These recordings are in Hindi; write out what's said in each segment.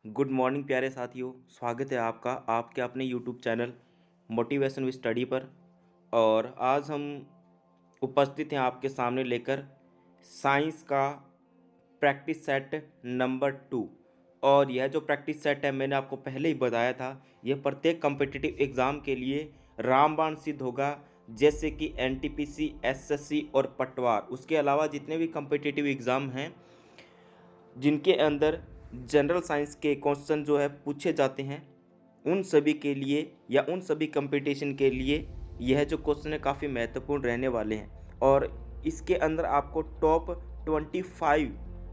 गुड मॉर्निंग प्यारे साथियों। स्वागत है आपका आपके अपने YouTube channel motivation with study पर। और आज हम उपस्थित हैं आपके सामने लेकर साइंस का प्रैक्टिस सेट नंबर 2। और यह जो प्रैक्टिस सेट है मैंने आपको पहले ही बताया था, यह प्रत्येक कम्पिटिटिव एग्ज़ाम के लिए रामबाण सिद्ध होगा, जैसे कि एनटीपीसी, एसएससी और पटवार। उसके अलावा जितने भी कम्पिटिटिव एग्ज़ाम हैं जिनके अंदर जनरल साइंस के क्वेश्चन जो है पूछे जाते हैं, उन सभी के लिए या उन सभी कंपटीशन के लिए यह जो क्वेश्चन है काफ़ी महत्वपूर्ण रहने वाले हैं। और इसके अंदर आपको टॉप 25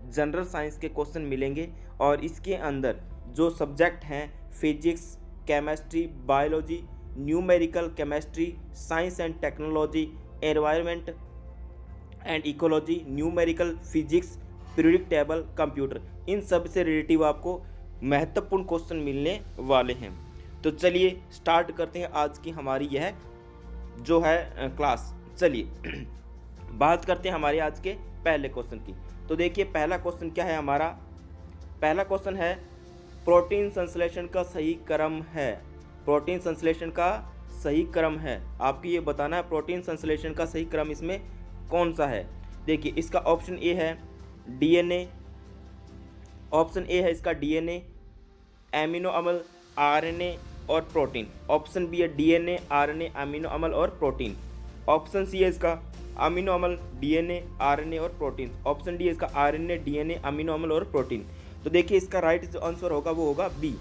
जनरल साइंस के क्वेश्चन मिलेंगे। और इसके अंदर जो सब्जेक्ट हैं physics, chemistry, biology, numerical chemistry, science and technology, environment and ecology, numerical physics, periodic table, computer, इन सब से रिलेटिव आपको महत्वपूर्ण क्वेश्चन मिलने वाले हैं। तो चलिए स्टार्ट करते हैं आज की हमारी यह जो है क्लास। चलिए बात करते हैं हमारे आज के पहले क्वेश्चन की। तो देखिए पहला क्वेश्चन क्या है हमारा। पहला क्वेश्चन है प्रोटीन संश्लेषण का सही क्रम है। प्रोटीन संश्लेषण का सही क्रम है, आपको ये बताना है प्रोटीन संश्लेषण का सही क्रम इसमें कौन सा है। देखिए इसका ऑप्शन ए है डीएनए, ऑप्शन ए है इसका डीएनए, एमिनो अम्ल, आरएनए और प्रोटीन। ऑप्शन बी है डीएनए, आरएनए, अमीनो अम्ल और प्रोटीन। ऑप्शन सी है इसका अमीनो अम्ल, डीएनए, आरएनए और प्रोटीन। ऑप्शन डी है इसका आरएनए, डीएनए, अमीनो अम्ल और प्रोटीन। तो देखिए इसका राइट जो आंसर होगा वो होगा बी।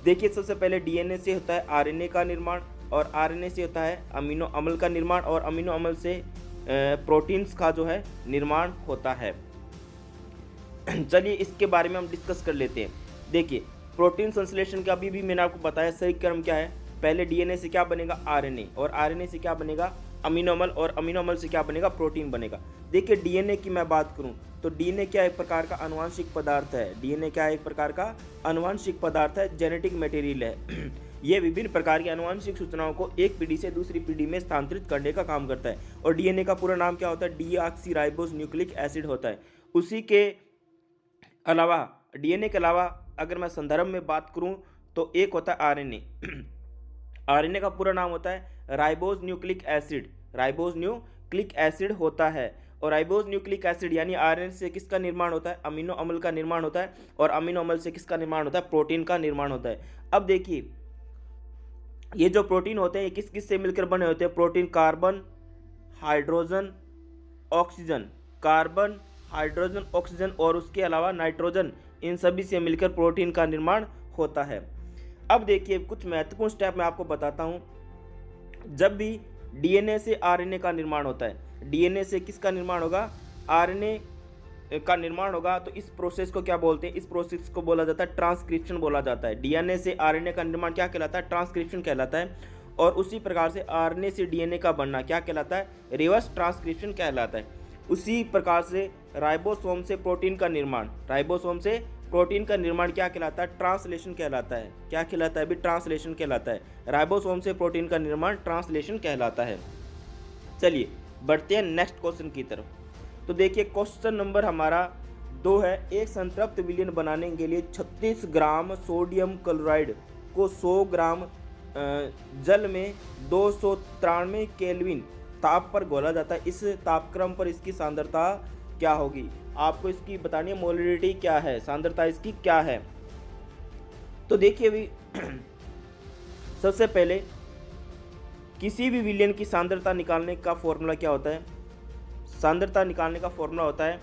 देखिए सबसे पहले डीएनए से होता है आरएनए का निर्माण, और आरएनए से होता है अमीनो अम्ल का निर्माण, और अमीनो अम्ल से प्रोटीन्स का जो है निर्माण होता है। चलिए इसके बारे में हम डिस्कस कर लेते हैं। देखिए प्रोटीन संश्लेषण का भी मैंने आपको बताया सही क्रम क्या है। पहले डीएनए से क्या बनेगा आरएनए, और आरएनए से क्या बनेगा अमीनो अम्ल, और अमीनो अम्ल से क्या बनेगा प्रोटीन बनेगा। देखिए डीएनए की मैं बात करूं तो डीएनए क्या एक प्रकार का आनुवंशिक पदार्थ है। डीएनए क्या एक प्रकार का आनुवंशिक पदार्थ है, जेनेटिक मटेरियल है। ये विभिन्न प्रकार की आनुवंशिक सूचनाओं को एक पीढ़ी से दूसरी पीढ़ी में स्थानांतरित करने का काम करता है। और डीएनए का पूरा नाम क्या होता है, डीऑक्सीराइबोस न्यूक्लिक एसिड होता है। उसी के अलावा डीएनए के अलावा अगर मैं संदर्भ में बात करूं तो एक होता है आरएनए। आरएनए का पूरा नाम होता है ribose nucleic acid. Ribose nucleic acid होता है। और राइबोस न्यूक्लिक एसिड यानी आरएनए से किसका निर्माण होता है, अमीनो अम्ल का निर्माण होता है। और अमीनो अम्ल से किसका निर्माण होता है, प्रोटीन का निर्माण होता है। अब देखिए ये जो प्रोटीन होते हैं ये किस किस से मिलकर बने होते हैं। Protein carbon, hydrogen, oxygen, carbon, hydrogen, oxygen और उसके अलावा नाइट्रोजन, इन सभी से मिलकर प्रोटीन का निर्माण होता है। अब देखिए कुछ महत्वपूर्ण स्टेप मैं आपको बताता हूं। जब भी डीएनए से आरएनए का निर्माण होता है, डीएनए से किसका निर्माण होगा, आरएनए का निर्माण होगा, तो इस प्रोसेस को क्या बोलते हैं, इस प्रोसेस को बोला जाता है ट्रांसक्रिप्शन बोला जाता है। डीएनए से आरएनए का निर्माण क्या कहलाता है, ट्रांसक्रिप्शन कहलाता है। और उसी प्रकार से आरएनए से डीएनए का बनना क्या कहलाता है, रिवर्स ट्रांसक्रिप्शन कहलाता है। उसी प्रकार से राइबोसोम से प्रोटीन का निर्माण, राइबोसोम से प्रोटीन का निर्माण क्या कहलाता है, ट्रांसलेशन कहलाता है। क्या कहलाता है अभी, ट्रांसलेशन कहलाता है। राइबोसोम से प्रोटीन का निर्माण ट्रांसलेशन कहलाता है। चलिए बढ़ते हैं नेक्स्ट क्वेश्चन की तरफ। तो देखिए क्वेश्चन नंबर हमारा 2 है। एक संतृप्त विलयन बनाने के लिए 36 ग्राम सोडियम क्लोराइड को 100 ग्राम जल में 293 केल्विन ताप पर घोला जाता है। इस तापक्रम पर इसकी सांद्रता क्या होगी। आपको इसकी बतानी है मोलरिटी क्या है, सांद्रता इसकी क्या है। तो देखिए अभी सबसे पहले किसी भी विलयन की सांद्रता निकालने का फॉर्मूला क्या होता है। सांद्रता निकालने का फॉर्मूला होता है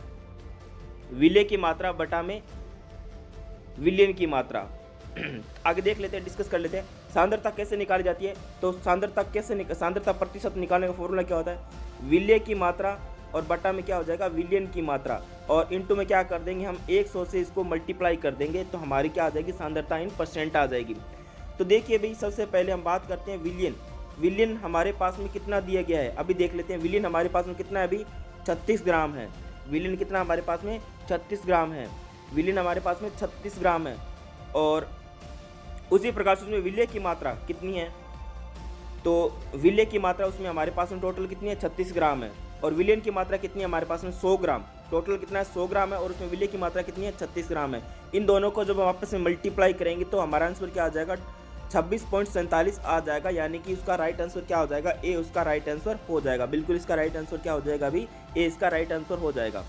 विलय की मात्रा बटा में विलयन की मात्रा। आगे देख लेते हैं, डिस्कस कर लेते हैं सांद्रता कैसे निकाली जाती है। तो सांद्रता प्रतिशत निकालने का फॉर्मूला क्या होता है, विलय की मात्रा और बटा में क्या हो जाएगा, विलयन की मात्रा, और इनटू में क्या कर देंगे हम 100 से इसको मल्टीप्लाई कर देंगे, तो हमारी क्या आ जाएगी, सांद्रता इन परसेंट आ जाएगी। तो देखिए भाई सबसे पहले हम बात करते हैं विलयन। विलयन हमारे पास में कितना दिया गया है, अभी देख लेते हैं। विलयन हमारे पास में कितना है, अभी 36 ग्राम है। विलयन कितना हमारे पास में 36 ग्राम है। विलयन हमारे पास में 36 ग्राम है। और उसी प्रकार से उसमें विलय की मात्रा कितनी है, तो विलय की मात्रा उसमें हमारे पास में टोटल कितनी है, 36 ग्राम है। और विलयन की मात्रा कितनी है हमारे पास में, 100 ग्राम। टोटल कितना है 100 ग्राम है, और उसमें विलिय की मात्रा कितनी है 36 ग्राम है। इन दोनों को जब हम आपस में मल्टीप्लाई करेंगे तो हमारा आंसर क्या आ जाएगा 26.47 आ जाएगा, यानी कि उसका राइट आंसर क्या हो जाएगा ए उसका राइट आंसर हो जाएगा। बिल्कुल इसका राइट आंसर क्या हो जाएगा अभी ए इसका राइट आंसर हो जाएगा।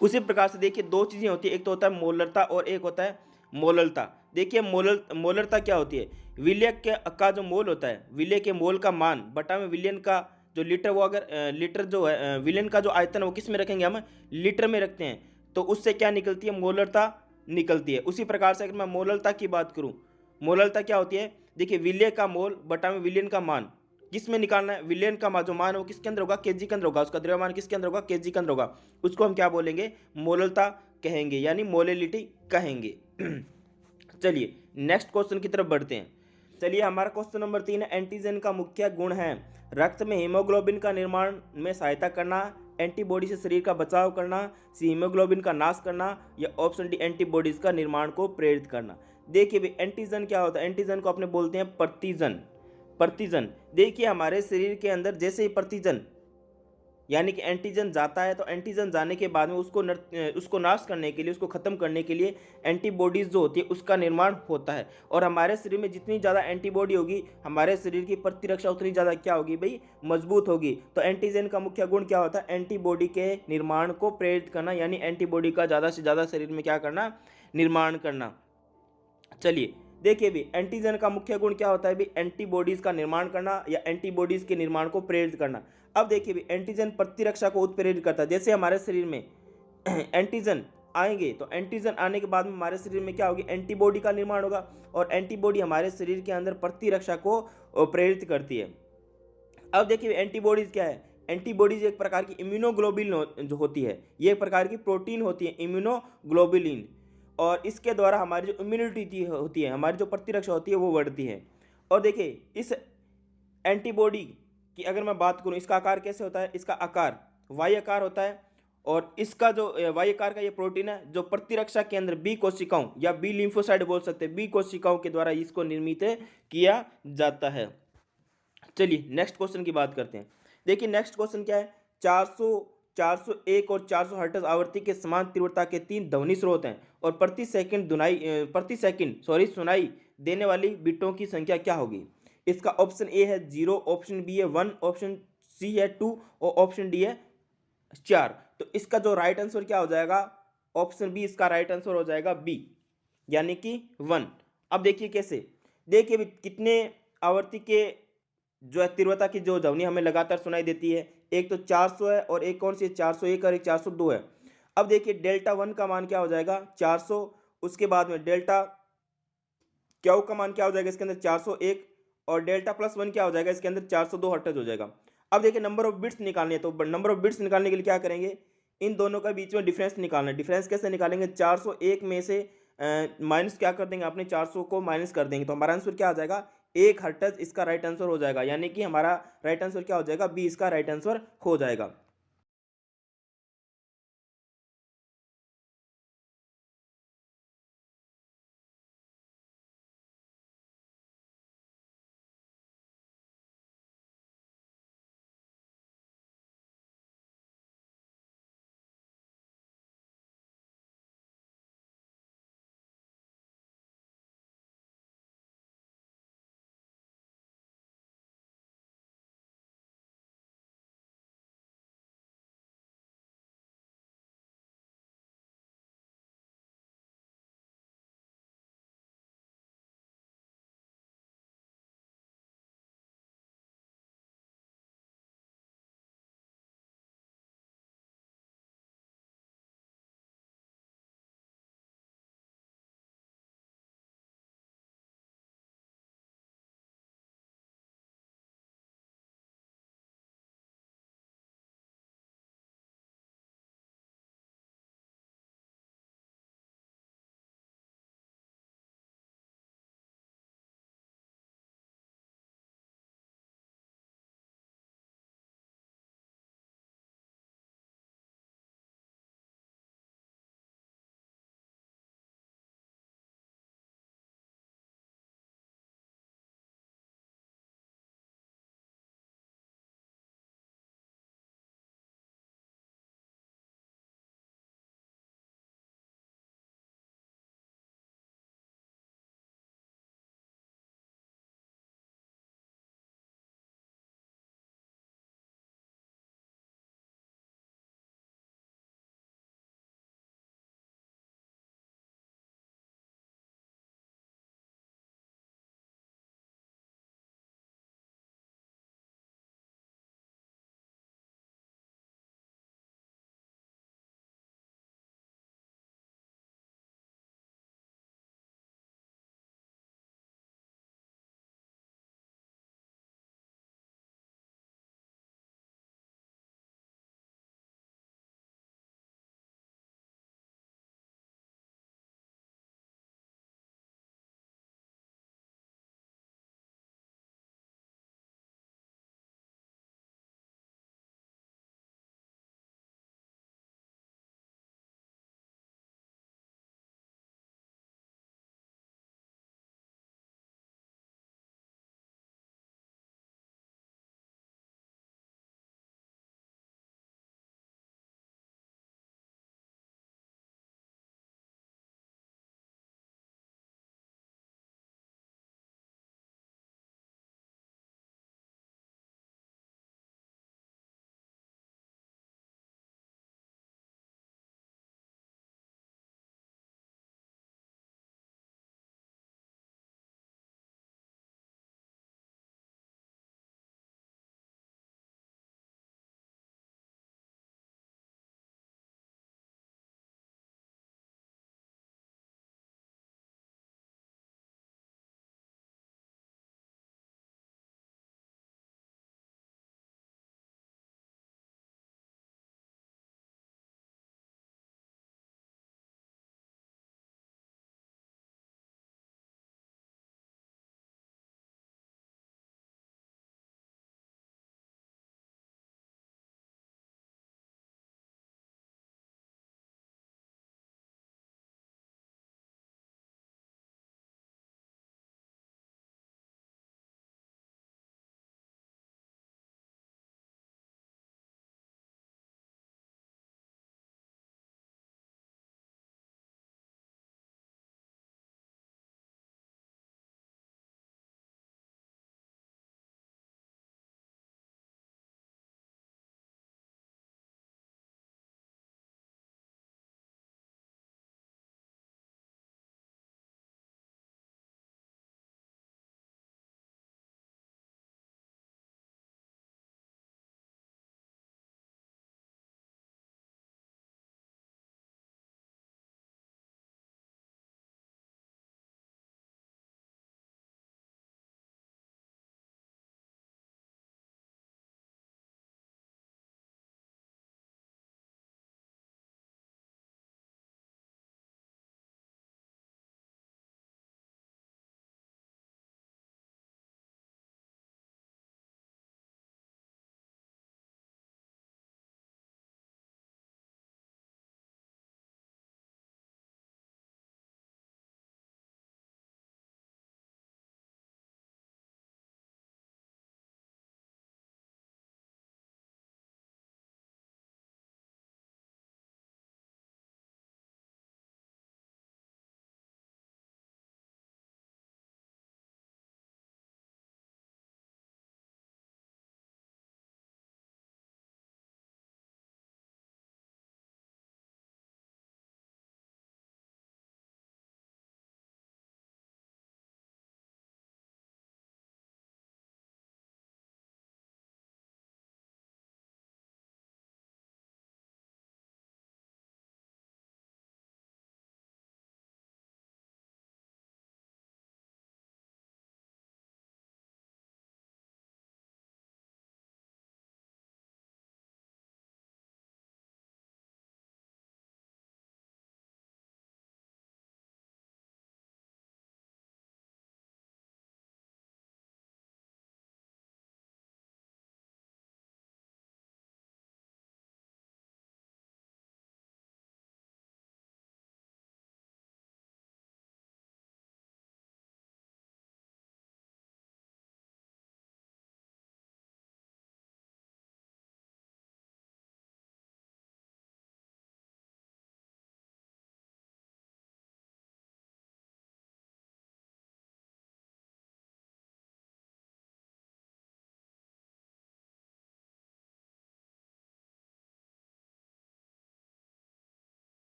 उसी प्रकार से देखिए दो चीज़ें होती है, एक तो होता है मोलरता और एक होता है मोललता। देखिए मोलरता क्या होती है, विलय का जो मोल होता है, विलय के मोल का मान बटा में विलियन का जो लीटर, वो अगर लीटर जो है विलियन का जो आयतन है वो किस में रखेंगे हम लीटर में रखते हैं, तो उससे क्या निकलती है मोलरता निकलती है। उसी प्रकार से अगर मैं मोललता की बात करूँ, मोललता क्या होती है, देखिए विलय का मोल बटा में विलियन का मान किस में निकालना है, विलियन का जो मान है वो किसके अंदर होगा केजी के अंदर होगा, उसका द्रव्यमान किसके अंदर होगा केजी के अंदर होगा, उसको हम क्या बोलेंगे मोललता कहेंगे, यानी मोलेलिटी कहेंगे। चलिए नेक्स्ट क्वेश्चन की तरफ बढ़ते हैं। चलिए हमारा क्वेश्चन नंबर 3 है, एंटीजन का मुख्य गुण है रक्त में हीमोग्लोबिन का निर्माण में सहायता करना, एंटीबॉडी से शरीर का बचाव करना, सी हीमोग्लोबिन का नाश करना, या ऑप्शन डी एंटीबॉडीज का निर्माण को प्रेरित करना। देखिए भाई एंटीजन क्या होता है, एंटीजन को अपने बोलते हैं प्रतिजन। प्रतिजन देखिए हमारे शरीर के अंदर जैसे ही प्रतिजन यानी कि एंटीजन जाता है, तो एंटीजन जाने के बाद में उसको नाश करने के लिए, उसको ख़त्म करने के लिए एंटीबॉडीज़ जो होती है उसका निर्माण होता है। और हमारे शरीर में जितनी ज़्यादा एंटीबॉडी होगी, हमारे शरीर की प्रतिरक्षा उतनी ज़्यादा क्या होगी भाई मजबूत होगी। तो एंटीजन का मुख्य गुण क्या होता है, एंटीबॉडी के निर्माण को प्रेरित करना, यानी एंटीबॉडी का ज़्यादा से ज़्यादा शरीर में क्या करना निर्माण करना। चलिए देखिए भी एंटीजन का मुख्य गुण क्या होता है भी एंटीबॉडीज का निर्माण करना या एंटीबॉडीज के निर्माण को प्रेरित करना। अब देखिए भी एंटीजन प्रतिरक्षा को उत्प्रेरित करता है, जैसे हमारे शरीर में एंटीजन आएंगे तो एंटीजन आने के बाद में हमारे शरीर में क्या होगी एंटीबॉडी का निर्माण होगा, और एंटीबॉडी हमारे शरीर के अंदर प्रतिरक्षा को प्रेरित करती है। अब देखिए एंटीबॉडीज क्या है, एंटीबॉडीज एक प्रकार की इम्यूनोग्लोबुलिन जो होती है, ये एक प्रकार की प्रोटीन होती है इम्यूनोग्लोबुलिन, और इसके द्वारा हमारी जो इम्यूनिटी होती है, हमारी जो प्रतिरक्षा होती है वो बढ़ती है। और देखिए इस एंटीबॉडी की अगर मैं बात करूं, इसका आकार कैसे होता है, इसका आकार वाई आकार होता है, और इसका जो वाई आकार का ये प्रोटीन है जो प्रतिरक्षा केंद्र बी कोशिकाओं या बी लिम्फोसाइट बोल सकते हैं, बी कोशिकाओं के द्वारा इसको निर्मित किया जाता है। चलिए नेक्स्ट क्वेश्चन की बात करते हैं। देखिए नेक्स्ट क्वेश्चन क्या है, 400 401 और 400 हर्ट्ज आवृत्ति के समान तीव्रता के 3 ध्वनि स्रोत हैं, और प्रति सेकंड सुनाई देने वाली बिटों की संख्या क्या होगी। इसका ऑप्शन ए है 0, ऑप्शन बी है 1, ऑप्शन सी है 2 और ऑप्शन डी है 4। तो इसका जो राइट आंसर क्या हो जाएगा, ऑप्शन बी इसका राइट आंसर हो जाएगा बी, यानी कि 1। अब देखिए कैसे, देखिए कितने आवृत्ति के जो है तीव्रता की जो ध्वनि हमें लगातार सुनाई देती है, एक तो 400 है और एक कौन सी 401 और एक 402 है। अब देखिए डेल्टा 1 का मान क्या हो जाएगा 400, उसके बाद में डेल्टा क्यू का मान क्या हो जाएगा इसके अंदर 401, और डेल्टा प्लस 1 क्या हो जाएगा इसके अंदर 402 हर्ट्ज हो जाएगा। अब देखिए नंबर ऑफ बिट्स निकालने हैं, तो नंबर ऑफ बिट्स निकालने के लिए क्या करेंगे, इन दोनों का बीच में डिफरेंस निकालना है। डिफरेंस कैसे निकालेंगे, 401 में से माइनस क्या कर देंगे अपने 400 को माइनस कर देंगे, तो हमारा आंसर क्या आ जाएगा 1 हर्ट्ज इसका राइट आंसर हो जाएगा, यानी कि हमारा राइट आंसर क्या हो जाएगा बी इसका राइट आंसर हो जाएगा।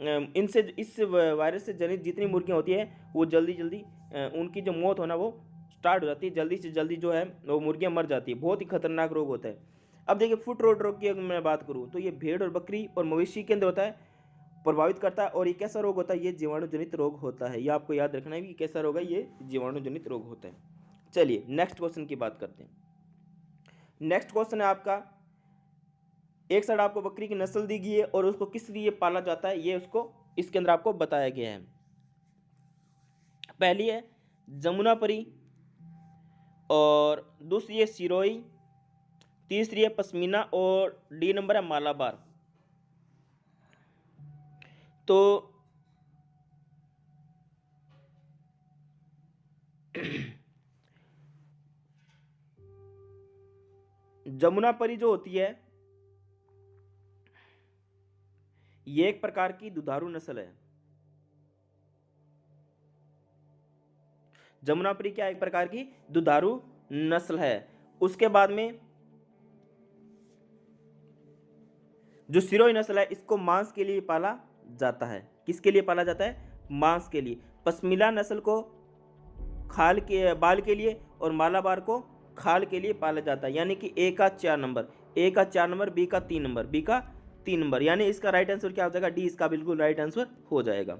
इनसे इस वायरस से जनित जितनी मुर्गियाँ होती है वो जल्दी जल्दी उनकी जो मौत होना वो स्टार्ट हो जाती है, जल्दी से जल्दी जो है वो मुर्गियाँ मर जाती है। बहुत ही खतरनाक रोग होता है। अब देखिए फुट रोट रोग की अगर मैं बात करूँ तो ये भेड़ और बकरी और मवेशी के अंदर होता है, प्रभावित करता है। और ये कैसा रोग होता है? ये जीवाणु जनित रोग होता है। ये आपको याद रखना है कि कैसा रोग है, ये जीवाणु जनित रोग होता है। चलिए नेक्स्ट क्वेश्चन की बात करते हैं। नेक्स्ट क्वेश्चन है आपका, एक साइड आपको बकरी की नस्ल दी गई है और उसको किस लिए पाला जाता है, ये उसको इसके अंदर आपको बताया गया है। पहली है जमुनापरी, और दूसरी है सिरोही, तीसरी है पश्मीना, और डी नंबर है मालाबार। तो जमुनापरी जो होती है ये एक प्रकार की दुधारू नस्ल है। जमुनापरी क्या एक प्रकार की दुधारू नस्ल है। उसके बाद में जो सिरोही नस्ल है इसको मांस के लिए पाला जाता है। किसके लिए पाला जाता है? मांस के लिए। पश्मीना नस्ल को खाल के बाल के लिए और मालाबार को खाल के लिए पाला जाता है। यानी कि ए का 4 नंबर, ए का 4 नंबर, बी का 3 नंबर, बी का 3 नंबर। यानी इसका राइट आंसर क्या हो जाएगा? डी इसका बिल्कुल राइट आंसर हो जाएगा।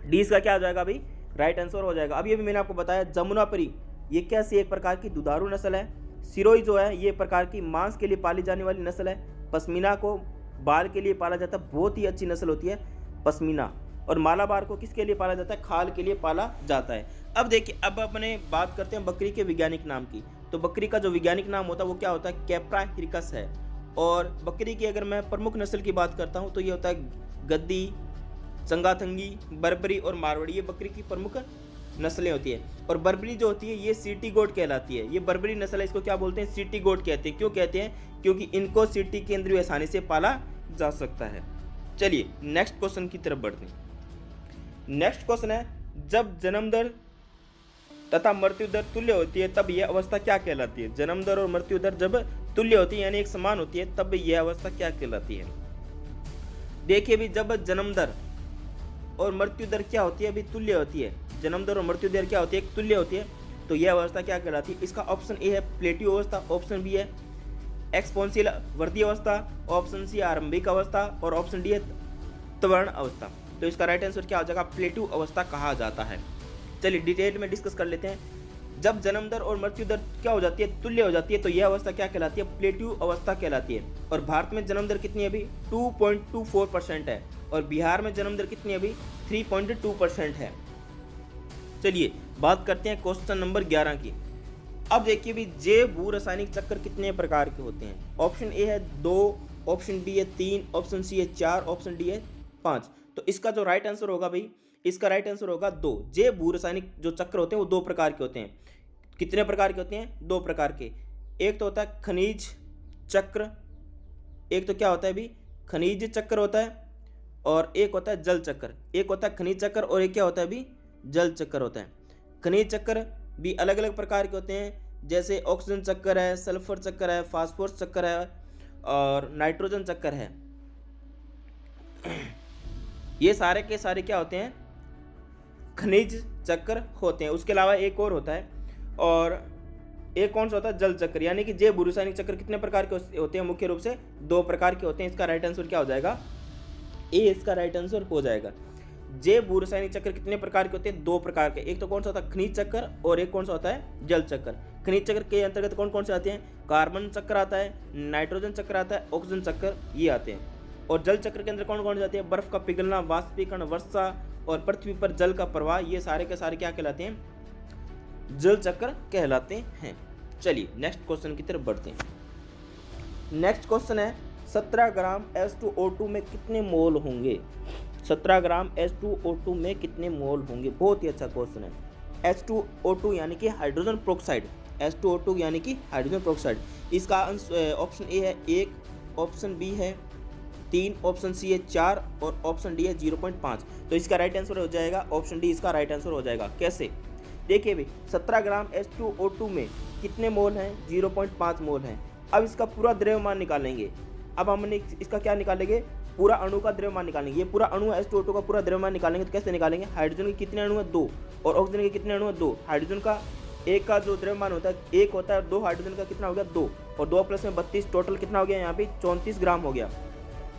डी इसका क्या हो जाएगा? अभी राइट आंसर हो जाएगा। अभी मैंने आपको बताया जमुनापरी ये कैसी एक प्रकार की दुधारू नस्ल है। सिरोही जो है ये प्रकार की मांस के लिए पाली जाने वाली नस्ल है। पश्मीना को बाल के लिए पाला जाता है, बहुत ही अच्छी नस्ल होती है पश्मीना। और मालाबार को किसके लिए पाला जाता है? खाल के लिए पाला जाता है। अब देखिए, अब अपने बात करते हैं बकरी के वैज्ञानिक नाम की। तो बकरी का जो वैज्ञानिक नाम होता है वो क्या होता है? कैप्रा हिरकस है। और बकरी की अगर मैं प्रमुख नस्ल की बात करता हूँ तो ये होता है गद्दी, चंगाथंगी, बर्बरी और मारवाड़ी। ये बकरी की प्रमुख नस्लें होती है। और बर्बरी जो होती है ये सीटी गोट कहलाती है। ये बर्बरी नस्ल है, इसको क्या बोलते हैं? सीटी गोट कहते हैं। क्यों कहते हैं? क्योंकि इनको सीटी के अंदर आसानी से पाला जा सकता है। चलिए नेक्स्ट क्वेश्चन की तरफ बढ़ते हैं। नेक्स्ट क्वेश्चन है, जब जन्म दर तथा मृत्यु दर तुल्य होती है तब यह अवस्था क्या कहलाती है? जन्म दर और मृत्यु दर जब तुल्य होती है यानी एक समान होती है तब यह अवस्था क्या कहलाती है? देखिए भी, जब जन्म दर और मृत्यु दर क्या होती है? अभी तुल्य होती है। जन्म दर और मृत्यु दर क्या होती है? तुल्य होती है। तो यह अवस्था क्या कहलाती है? इसका ऑप्शन ए है प्लेटियो अवस्था, ऑप्शन बी है एक्सपोनेंशियल वृद्धि अवस्था, ऑप्शन सी आरंभिक अवस्था, और ऑप्शन डी है त्वरण अवस्था। तो इसका राइट आंसर क्या हो जाएगा? प्लेटियो अवस्था कहा जाता है। चलिए डिटेल में डिस्कस कर लेते हैं। जब जन्म दर और मृत्यु दर क्या हो जाती है? तुल्य हो जाती है, तो यह अवस्था क्या कहलाती है? प्लेटियो अवस्था कहलाती है। और भारत में जन्म दर कितनी है अभी? 2.24% है। और बिहार में जन्म दर कितनी है अभी? 3.2% है। चलिए बात करते हैं क्वेश्चन नंबर 11 की। अब देखिए भी, जैव भू रासायनिक चक्र कितने प्रकार के होते हैं? ऑप्शन ए है 2, ऑप्शन बी है 3, ऑप्शन सी है 4, ऑप्शन डी है 5। तो इसका जो राइट आंसर होगा भाई, इसका राइट आंसर होगा 2। जैव भू रासायनिक जो चक्र होते हैं वो 2 प्रकार के होते हैं। कितने प्रकार के होते हैं? 2 प्रकार के। एक तो होता है खनिज चक्र, एक तो क्या होता है भी? खनिज चक्र होता है, और एक होता है जल चक्र। एक होता है खनिज चक्र और एक क्या होता है भी? जल चक्र होता है। खनिज चक्र भी अलग अलग प्रकार के होते हैं, जैसे ऑक्सीजन चक्र है, सल्फर चक्र है, फास्फोरस चक्र है और नाइट्रोजन चक्र है। ये सारे के सारे क्या होते हैं? खनिज चक्र होते हैं। उसके अलावा एक और होता है, और एक कौन सा होता है? जल चक्र। यानी कि जैव भू रासायनिक चक्र कितने प्रकार के होते हैं? मुख्य रूप से 2 प्रकार के होते हैं। इसका राइट आंसर क्या हो जाएगा? ए इसका राइट आंसर हो जाएगा। जैव भू रासायनिक चक्र कितने प्रकार के होते हैं? 2 प्रकार के। एक तो कौन सा होता है? खनिज चक्र, और एक कौन सा होता है? जल चक्र। खनिज चक्र के अंतर्गत कौन कौन से आते हैं? कार्बन चक्र आता है, नाइट्रोजन चक्र आता है, ऑक्सीजन चक्र ये आते हैं। और जल चक्र के अंदर कौन कौन से आते हैं? बर्फ का पिघलना, वाष्पीकरण, वर्षा और पृथ्वी पर जल का प्रवाह। ये सारे के सारे क्या कहलाते हैं? जल चक्र कहलाते हैं। चलिए नेक्स्ट क्वेश्चन की तरफ बढ़ते हैं। नेक्स्ट क्वेश्चन है, 17 ग्राम H2O2 में कितने मोल होंगे? 17 ग्राम H2O2 में कितने मोल होंगे? बहुत ही अच्छा क्वेश्चन है। H2O2 यानी कि हाइड्रोजन प्रोक्साइड। H2O2 यानी कि हाइड्रोजन प्रोक्साइड। इसका ऑप्शन ए है 1, ऑप्शन बी है 3, ऑप्शन सी है 4 और ऑप्शन डी है 0.5। तो इसका राइट आंसर हो जाएगा ऑप्शन डी, इसका राइट आंसर हो जाएगा। कैसे? देखिए भाई 17 ग्राम H2O2 में कितने मोल हैं, 0.5 मोल हैं। अब इसका पूरा द्रव्यमान निकालेंगे। अब हमने इसका क्या निकालेंगे, पूरा अणु का द्रव्यमान निकालेंगे। ये पूरा अणु H2O2 का पूरा द्रव्यमान निकालेंगे तो कैसे निकालेंगे, हाइड्रोजन के कितने अणु हैं, 2, और ऑक्सीजन के कितने अणु हैं, 2। हाइड्रोजन का एक का जो द्रव्यमान होता है 1 होता है, और 2 हाइड्रोजन का कितना हो गया, 2, और 2 प्लस में 32, टोटल कितना हो गया यहाँ पे 34 ग्राम हो गया।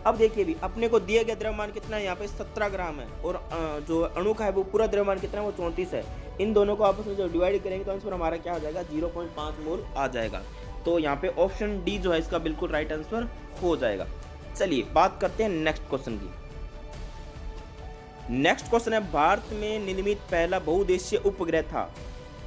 अब देखिए भी अपने को दिया गया द्रव्यमान कितना है, यहाँ पे 17 ग्राम है, और जो अणु का है वो पूरा द्रव्यमान कितना है, वो 34 है। इन दोनों को आपस में जो डिवाइड करेंगे तो आंसर हमारा क्या हो जाएगा, 0.5 मोल आ जाएगा। तो यहाँ पे ऑप्शन डी जो है इसका बिल्कुल राइट आंसर हो जाएगा। चलिए बात करते हैं नेक्स्ट क्वेश्चन की। नेक्स्ट क्वेश्चन है, भारत में निर्मित पहला बहुउद्देशीय उपग्रह था।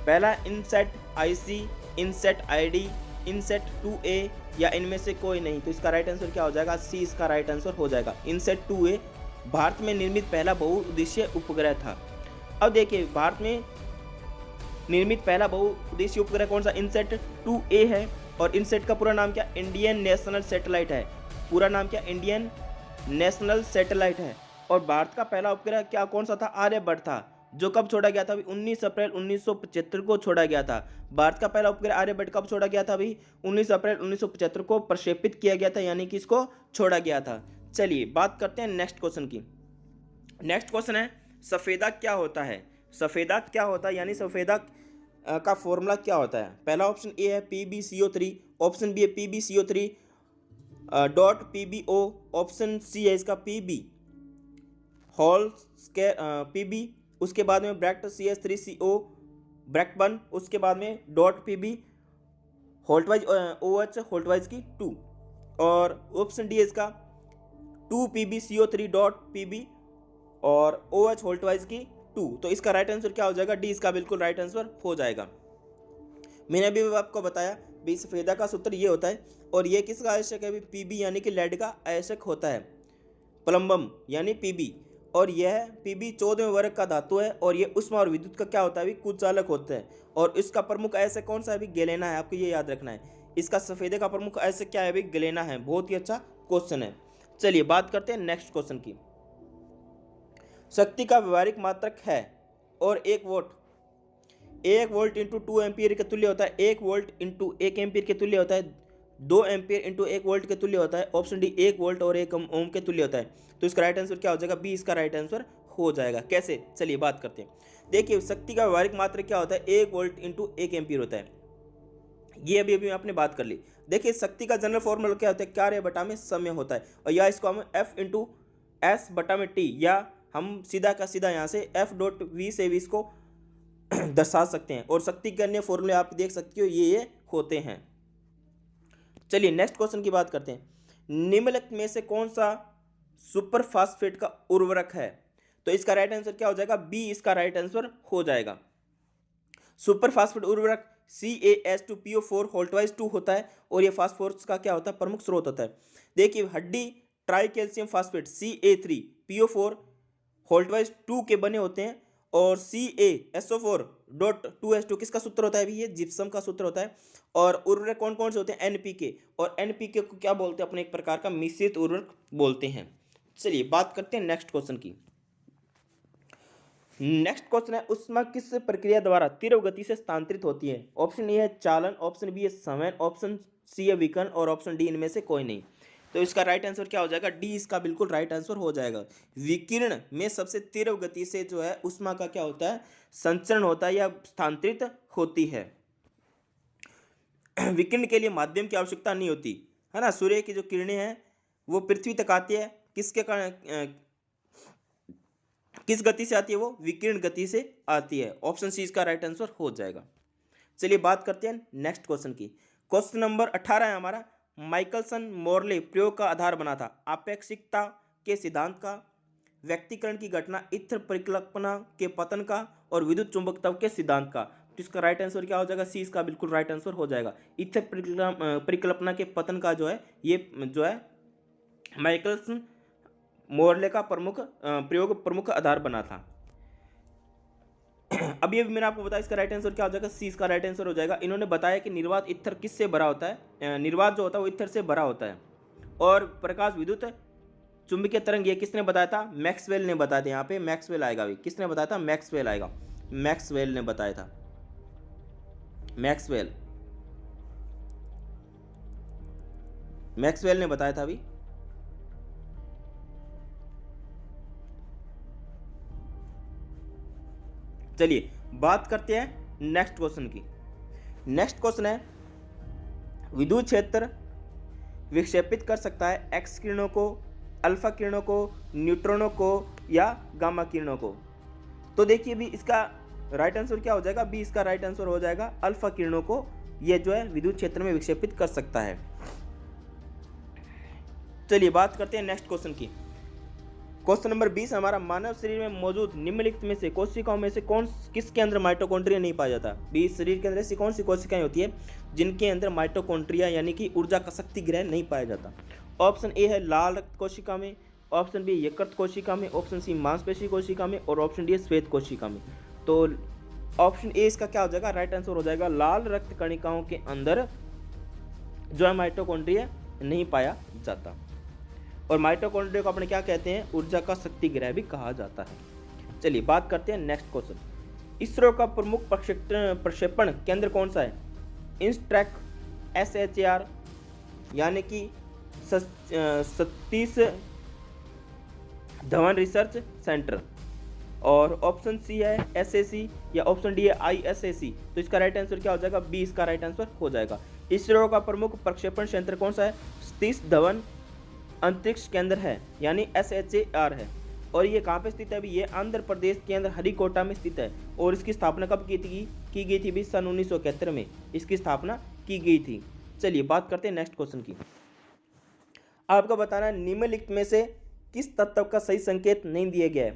पहला INSAT IC, INSAT ID, INSAT 2A या इनमें से कोई नहीं। तो इसका राइट आंसर क्या हो जाएगा, सी इसका राइट आंसर हो जाएगा। इनसेट 2A भारत में निर्मित पहला बहुउद्देशीय उपग्रह था। अब देखिए भारत में निर्मित पहला बहुउद्देशीय उपग्रह कौन सा, इनसेट 2A है। और इनसेट का पूरा नाम क्या, इंडियन नेशनल सैटेलाइट है। पूरा नाम क्या, इंडियन नेशनल सैटेलाइट है। और भारत का पहला उपग्रह क्या कौन सा था, आर्यभट्ट था, जो कब छोड़ा गया था, 19 अप्रैल 1975 को छोड़ा गया था। भारत का पहला उपग्रह आर्यभट्ट कब छोड़ा गया था भाई, 19 अप्रैल 1975 को प्रक्षेपित किया गया था, यानी कि इसको छोड़ा गया था। चलिए बात करते हैं नेक्स्ट क्वेश्चन की। नेक्स्ट क्वेश्चन है, सफेदा क्या होता है। सफेदा क्या होता है, यानी सफेदा का फॉर्मूला क्या होता है। पहला ऑप्शन ए है PbCO3, ऑप्शन बी है PbCO3 dot PbO, option C है इसका Pb होल स्क्वायर Pb, उसके बाद में ब्रैकेट CH3CO ब्रैकेट 1, उसके बाद में डॉट Pb होल्टवाइज OH होल्टवाइज की 2, और ऑप्शन डी है इसका 2PbCO3 डॉट Pb और OH होल्टवाइज की 2। तो इसका राइट आंसर क्या हो जाएगा, डी इसका बिल्कुल राइट आंसर हो जाएगा। मैंने अभी आपको बताया भी सफेदा का सूत्र ये होता है, और ये किसका आयशक है, PB यानी कि लेड का आयशक होता है, प्लम्बम यानी PB, और यह PB 14वें वर्ग का धातु है, और ये उष्मा और विद्युत का क्या होता है, कुचालक होता है। और इसका प्रमुख आयशक कौन सा है, गैलेना है, आपको ये याद रखना है। इसका सफेदे का प्रमुख आयशक क्या है, गैलेना है। बहुत ही अच्छा क्वेश्चन है। चलिए बात करते हैं नेक्स्ट क्वेश्चन की। शक्ति का व्यवहारिक मात्रक है और 1 वोल्ट इंटू 2 एम्पियर के तुल्य होता है। 1 वोल्ट इंटू 1 एम्पियर के तुल्य होता है। 2 एम्पियर इंटू 1 वोल्ट के तुल्य होता है। ऑप्शन डी 1 वोल्ट और 1 ओम के तुल्य होता है। तो इसका राइट आंसर क्या हो जाएगा, बी इसका राइट आंसर हो जाएगा। कैसे, चलिए बात करते हैं। देखिए शक्ति का व्यवहारिक मात्रक क्या होता है, 1 वोल्ट इंटू 1 एम्पियर होता है। ये अभी आपने बात कर ली। देखिए शक्ति का जनरल फॉर्मूला क्या होता है, कार्य बटा में समय होता है, और या इसको हम F इंटू एस बटा में टी, या हम सीधा का सीधा यहाँ से F डॉट वी से भी इसको दर्शा सकते हैं। और शक्ति के अन्य फॉर्मूले आप देख सकते हो ये होते हैं। चलिए नेक्स्ट क्वेश्चन की बात करते हैं। निम्नलिखित में से कौन सा सुपर फास्फेट का उर्वरक है। तो इसका राइट आंसर क्या हो जाएगा, बी इसका राइट आंसर हो जाएगा। सुपर फास्फेट उर्वरक CaH2PO4 होल्टवाइज 2 होता है, और ये फास्फोरस का क्या होता है, प्रमुख स्रोत होता है। देखिए हड्डी ट्राई कैल्शियम फास्फेट CA3PO4 होल्टवाइज 2 के बने होते हैं, और CaSO4 डॉट 2H2 किसका सूत्र होता है अभी, ये जिप्सम का सूत्र होता है। और उर्वरक कौन कौन से होते हैं, NPK, और NPK को क्या बोलते हैं, अपने एक प्रकार का मिश्रित उर्वरक बोलते हैं। चलिए बात करते हैं नेक्स्ट क्वेश्चन की। नेक्स्ट क्वेश्चन है, ऊष्मा किस प्रक्रिया द्वारा तीव्र गति से स्थानांतरित होती है। ऑप्शन ए है चालन, ऑप्शन बी है संवहन, ऑप्शन सी है विकर्ण, और ऑप्शन डी इनमें से कोई नहीं। तो इसका राइट आंसर क्या हो जाएगा, डी इसका बिल्कुल राइट आंसर हो जाएगा। विकिरण में सबसे तीव्र गति से जो है ऊष्मा का क्या होता है, संचरण होता है या स्थानांतरित होती है। विकिरण के लिए माध्यम की आवश्यकता नहीं होती है ना। सूर्य की जो किरणें हैं वो पृथ्वी तक आती है, किसके कारण, किस गति से आती है, वो विकिरण गति से आती है। ऑप्शन सी इसका राइट आंसर हो जाएगा। चलिए बात करते हैं नेक्स्ट क्वेश्चन की। क्वेश्चन नंबर 18 है हमारा, माइकलसन मोरले प्रयोग का आधार बना था। आपेक्षिकता के सिद्धांत का, व्यक्तिकरण की घटना, इत्र परिकल्पना के पतन का, और विद्युत चुंबकत्व के सिद्धांत का। तो इसका राइट आंसर क्या हो जाएगा, सी इसका बिल्कुल राइट आंसर हो जाएगा। इत्र परिकल्पना के पतन का जो है, ये जो है माइकलसन मोरले का प्रमुख आधार बना था। अब ये भी मैंने आपको बताया, इसका राइट आंसर क्या हो जाएगा, सी इसका राइट आंसर हो जाएगा। इन्होंने बताया कि निर्वात ईथर किससे भरा होता है, निर्वात जो होता है वो ईथर से भरा होता है। और प्रकाश विद्युत चुंबकीय तरंग ये किसने बताया था, मैक्सवेल ने बताया था। यहाँ पे मैक्सवेल आएगा, भी किसने बताया था, मैक्सवेल आएगा। मैक्सवेल ने बताया था। मैक्सवेल ने बताया था अभी। चलिए बात करते हैं नेक्स्ट क्वेश्चन की। नेक्स्ट क्वेश्चन है, विद्युत क्षेत्र विक्षेपित कर सकता है एक्स किरणों को, अल्फा किरणों को, न्यूट्रॉनों को या गामा किरणों को। तो देखिए भी इसका राइट आंसर क्या हो जाएगा, बी इसका राइट आंसर हो जाएगा, अल्फा किरणों को यह जो है विद्युत क्षेत्र में विक्षेपित कर सकता है। चलिए बात करते हैं नेक्स्ट क्वेश्चन की। क्वेश्चन नंबर 20 हमारा, मानव शरीर में मौजूद निम्नलिखित में से कोशिकाओं में से किसके अंदर माइटोकॉन्ड्रिया नहीं पाया जाता। 20 शरीर के अंदर ऐसी कौन सी कोशिकाएं होती है जिनके अंदर माइटोकॉन्ड्रिया यानी कि ऊर्जा का शक्ति ग्रहण नहीं पाया जाता। ऑप्शन ए है लाल रक्त कोशिका में, ऑप्शन बी यकृत कोशिका में, ऑप्शन सी मांसपेशी कोशिका में और ऑप्शन डी श्वेत कोशिका में। तो ऑप्शन ए इसका क्या हो जाएगा, राइट आंसर हो जाएगा, लाल रक्त कणिकाओं के अंदर जो है माइटोकॉन्ड्रिया नहीं पाया जाता। और माइटोकॉन्ड्रिया को अपने क्या कहते हैं, ऊर्जा का शक्ति ग्रह भी कहा जाता है। चलिए बात करते हैं नेक्स्ट क्वेश्चन। इसरो का प्रमुख प्रक्षेपण केंद्र कौन सा है। इंस्ट्रैक, SHAR यानी कि सतीश धवन रिसर्च सेंटर, और ऑप्शन सी है SAC या ऑप्शन डी है ISAC। तो इसका राइट आंसर क्या हो जाएगा, बी इसका राइट आंसर हो जाएगा। इसरो का प्रमुख प्रक्षेपण केंद्र कौन सा है, सतीश धवन अंतरिक्ष केंद्र है यानी SHAR है। और ये कहाँ पे स्थित है अभी, ये आंध्र प्रदेश के अंदर हरिकोटा में स्थित है। और इसकी स्थापना कब की गई थी भी, सन 1971 में इसकी स्थापना की गई थी। चलिए बात करते हैं नेक्स्ट क्वेश्चन की। आपको बताना है निम्नलिखित में से किस तत्व का सही संकेत नहीं दिया गया है।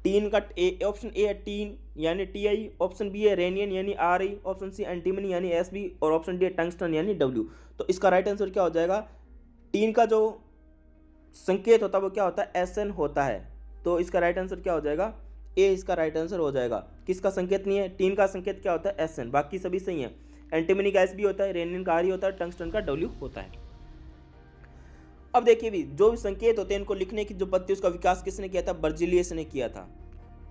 टीन का ऑप्शन ए है टीन यानी Ti, ऑप्शन बी है रेनियन यानी Ri, ऑप्शन सी एंटीमनी यानी Sb और ऑप्शन डी है टंगस्टन यानी W। तो इसका राइट आंसर क्या हो जाएगा, टीन का जो संकेत होता है वो क्या होता है, Sn होता है। तो इसका राइट आंसर क्या हो जाएगा, ए इसका राइट आंसर हो जाएगा। किसका संकेत नहीं है, टीन का संकेत क्या होता है, Sn, बाकी सभी सही है। एंटीमनी का Sb होता है, रेनियन का Ri होता है, टंगस्टन का W होता है। अब देखिए भी जो भी संकेत होते हैं इनको लिखने की जो पद्धति उसका विकास किसने किया था, बर्जीलियस ने किया था।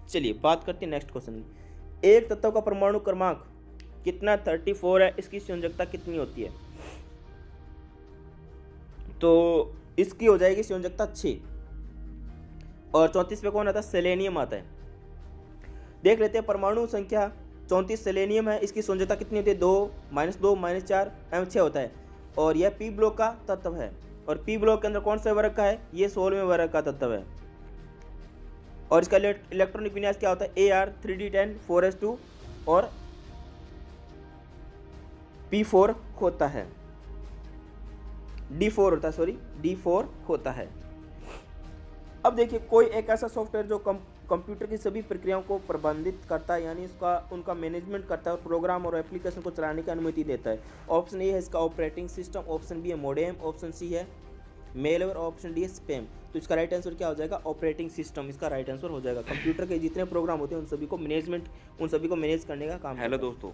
चलिए बात करते हैं नेक्स्ट क्वेश्चन की। एक तत्व का परमाणु क्रमांक कितना 34 है, इसकी संयोजकता कितनी होती है। तो इसकी हो जाएगी संयोजकता 6 और 34 पे कौन आता है, सेलेनियम आता है। देख लेते हैं परमाणु संख्या 34 सेलेनियम है, इसकी संयोजकता कितनी होती है, 2 -2 -4 6 होता है। और यह पी ब्लॉक का तत्व है। और पी ब्लॉक के अंदर कौन सा वर्ग का है, ये 16वें वर्ग का तत्व है। और इसका इलेक्ट्रॉनिक विन्यास क्या होता है, Ar3d10 4s2 और P4 होता है, D4 होता है, सॉरी D4 होता है। अब देखिए कोई एक ऐसा सॉफ्टवेयर जो कंप्यूटर की सभी प्रक्रियाओं को प्रबंधित करता है यानी उनका मैनेजमेंट करता है और प्रोग्राम और एप्लीकेशन को चलाने की अनुमति देता है। ऑप्शन ए है इसका ऑपरेटिंग सिस्टम, ऑप्शन बी है मोडेम, ऑप्शन सी है मेलवेयर, ऑप्शन डी है स्पैम। तो इसका राइट आंसर क्या हो जाएगा, ऑपरेटिंग सिस्टम इसका राइट आंसर हो जाएगा। कंप्यूटर के जितने प्रोग्राम होते हैं उन सभी को मैनेज करने का काम। हेलो दोस्तों,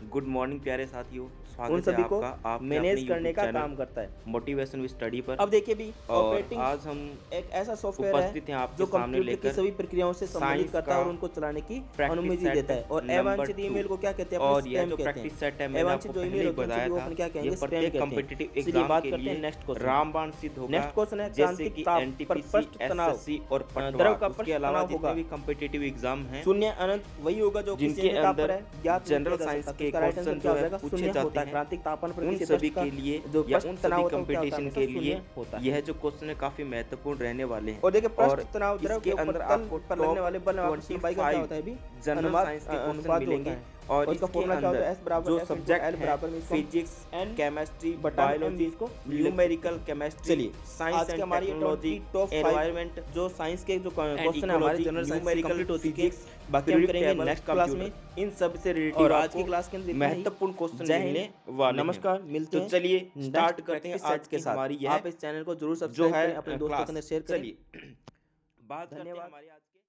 गुड मॉर्निंग प्यारे साथियों, उन सभी को मैनेज करने का काम करता है मोटिवेशन विद स्टडी पर। अब देखिए भी ऑपरेटिंग आज हम एक ऐसा सॉफ्टवेयर है जो कंप्यूटर की सभी प्रक्रियाओं से संबंधित करता है और उनको चलाने की अनुमति देता है। और अवांछित ईमेल को क्या कहते हैं, और ये जो प्रैक्टिस सेट है मैंने आपको पहले ही बताया था, क्या कहेंगे, स्पैम कॉम्पिटिटिव एग्जाम के लिए नेक्स्ट क्वेश्चन रामबाण सिद्ध होगा। नेक्स्ट क्वेश्चन है जैसे कि एनटीपीसी, एसएससी और पटवा, उसके अलावा जितने भी कॉम्पिटिटिव एग्जाम हैं शून्य अनंत वही होगा जो जिनके अंदर जनरल साइंस के क्वेश्चन जो है पूछे जाते हैं क्रांतिक तापन पर उन सभी के लिए जो या उन सभी कंपटीशन के लिए यह जो क्वेश्चन है काफी महत्वपूर्ण रहने वाले हैं। और देखिए प्रश्न तनाव द्रव के अंदर आपको लगने वाले बल क्या होता है भी जनरल साइंस के क्वेश्चन मिलेंगे। और इसका फॉर्मूला क्या होता है, S बराबर जो सब्जेक्ट L बराबर में फिजिक्स एंड केमिस्ट्री बायोलॉजी इसको न्यूमेरिकल केमिस्ट्री। चलिए science and technology top environment जो साइंस के जो क्वेश्चन है हमारे जनरल साइंस कंप्लीट हो चुके हैं, बाकी हम करेंगे नेक्स्ट क्लास में इन सब से रिलेटेड। और आज की क्लास के अंदर महत्वपूर्ण क्वेश्चन मिलने वाले। नमस्कार, मिलते हैं। तो चलिए स्टार्ट करते हैं आज के साथ। आप इस चैनल को जरूर सब्सक्राइब करें, अपने दोस्तों के साथ शेयर करें। चलिए बात करते हैं हमारी